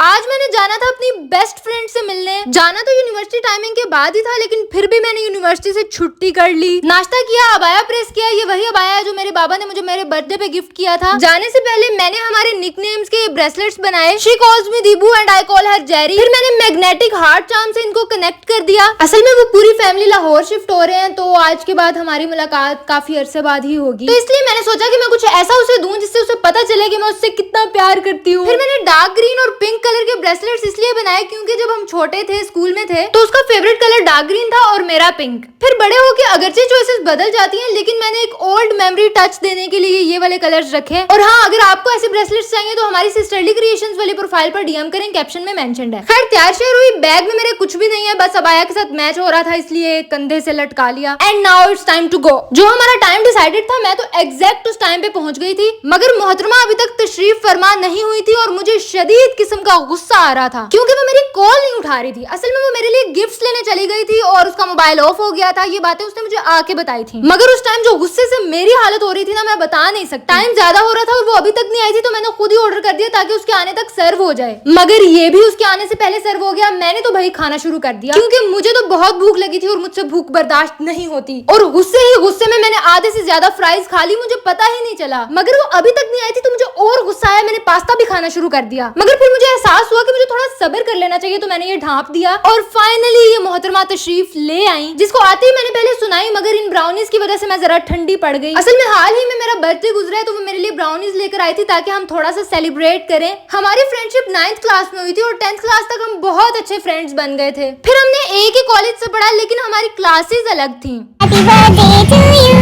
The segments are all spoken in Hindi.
आज मैंने जाना था अपनी बेस्ट फ्रेंड से मिलने। जाना तो यूनिवर्सिटी टाइमिंग के बाद ही था, लेकिन फिर भी मैंने यूनिवर्सिटी से छुट्टी कर ली। नाश्ता किया, अबाया प्रेस किया। ये वही अबाया है जो मेरे बाबा ने मुझे मेरे बर्थडे पे गिफ्ट किया था। जाने से पहले मैंने हमारे निकनेम्स के ब्रेसलेट्स बनाए। She calls me Dibu and I call her Jerry. फिर मैंने मैग्नेटिक हार्ट चार्म से इनको कनेक्ट कर दिया। असल में वो पूरी फैमिली लाहौर शिफ्ट हो रहे हैं, तो आज के बाद हमारी मुलाकात काफी अरसे बाद ही होगी। तो इसलिए मैंने सोचा कि मैं कुछ ऐसा उसे दूं जिससे उसे पता चले कि मैं उससे कितना प्यार करती हूँ। फिर मैंने डार्क ग्रीन और पिंक कलर के ब्रेसलेट्स इसलिए बनाए क्योंकि जब हम छोटे थे, स्कूल में थे, तो उसका फेवरेट कलर डार्क ग्रीन था और मेरा पिंक। फिर बड़े होके अगरचे चॉइसेस बदल जाती हैं, लेकिन मैंने एक ओल्ड मेमोरी टच देने के लिए ये वाले कलर्स रखे। और हाँ, अगर आपको ऐसे ब्रेसलेट्स चाहिए तो हमारी सिस्टरली क्रिएशंस वाली प्रोफाइल पर डीएम करें, कैप्शन में मेंशन्ड है। खैर, तैयार शेयर हुई। बैग में मेरे कुछ भी नहीं है, बस अबाया के साथ मैच हो रहा था इसलिए कंधे से लटका लिया। And now it's time to go. जो हमारा टाइम डिसाइडेड था, मैं तो एग्जैक्ट उस टाइम पे पहुंच गई थी, मगर मोहतरमा अभी तक तशरीफ फरमा नहीं हुई थी और मुझे शदीद किस्म का गुस्सा आ रहा था क्योंकि वो मेरी कॉल नहीं उठा रही थी। असल में वो मेरे लिए गिफ्ट्स लेने चली गई थी और उसका मोबाइल ऑफ हो गया था। ये बातें उसने मुझे आके बताई थी, मगर उस टाइम जो गुस्से से मेरी हालत हो रही थी ना, मैं बता नहीं सकती। टाइम ज्यादा हो रहा था और वो अभी तक नहीं आई थी, तो मैंने खुद ही ऑर्डर कर दिया ताकि उसके आने तक सर्व हो जाए। मगर ये भी उसके आने से पहले सर्व हो गया। मैंने तो भाई खाना शुरू कर दिया क्योंकि मुझे तो बहुत भूख लगी थी और मुझसे भूख बर्दाश्त नहीं होती। और गुस्से में मैंने आधे से ज्यादा फ्राइज खा ली, मुझे पता ही नहीं चला। मगर वो अभी तक नहीं आई थी तो मुझे और गुस्सा आया। मैंने पास्ता भी खाना शुरू कर दिया, मगर फिर मुझे एहसास हुआ कि मुझे थोड़ा सब्र कर लेना चाहिए, तो मैंने ये ढांप दिया। और फाइनली ये मोहतरमा तशरीफ ले आई, जिसको आते ही मैंने पहले सुनाई, मगर इन ब्राउनीज की वजह से मैं जरा ठंडी पड़ गई। असल में हाल ही में मेरा बर्थडे गुजरा है, तो वो मेरे लिए ब्राउनीज लेकर आई थी ताकि हम थोड़ा सा सेलिब्रेट करें। हमारी फ्रेंडशिप 9th क्लास में हुई थी और 10th क्लास तक हम बहुत अच्छे फ्रेंड्स बन गए थे। फिर हमने एक ही कॉलेज से पढ़ा, लेकिन हमारी क्लासेस अलग थी। Happy birthday to you.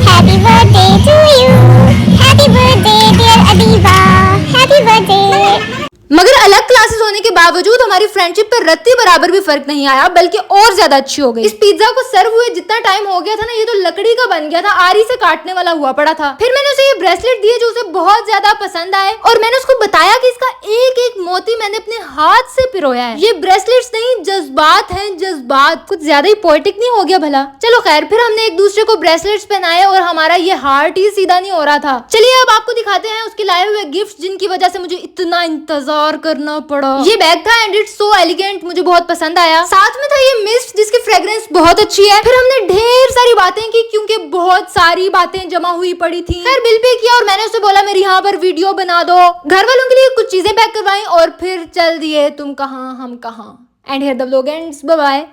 Happy birthday to you. Happy birthday dear Adiba. Happy birthday. मगर अलग क्लासेस होने के बावजूद हमारी फ्रेंडशिप पर रत्ती बराबर भी फर्क नहीं आया, बल्कि और ज्यादा अच्छी हो गई। इस पिज्जा को सर्व हुए जितना टाइम हो गया था ना, ये तो लकड़ी का बन गया था, आरी से काटने वाला हुआ पड़ा था। फिर मैंने उसे ये ब्रेसलेट दिए जो उसे बहुत ज्यादा पसंद आए, और मैंने उसको बताया कि इसका एक एक मोती मैंने अपने हाथ से पिरोया है। ये ब्रेसलेट्स नहीं, जज्बात हैं, जज्बात। कुछ ज्यादा ही पोएटिक नहीं हो गया भला? चलो खैर, फिर हमने एक दूसरे को ब्रेसलेट्स पहनाए और हमारा ये हार्ट ही सीधा नहीं हो रहा था। चलिए अब आपको दिखाते हैं उसके लाए हुए गिफ्ट, जिनकी वजह से मुझे इतना इंतजार करना पड़ा। ये बैग था एंड इट्स सो एलिगेंट, मुझे बहुत पसंद आया। साथ में था ये मिस्ट जिसकी फ्रेग्रेंस बहुत अच्छी है। फिर हमने ढेर सारी बातें की क्योंकि बहुत सारी बातें जमा हुई पड़ी थी। फिर बिल पे किया और मैंने उसे बोला मेरी यहाँ पर वीडियो बना दो। घर वालों के लिए कुछ चीजें पैक करवाई और फिर चल दिए तुम कहाँ हम कहाँ। And here the vlog ends. Bye bye.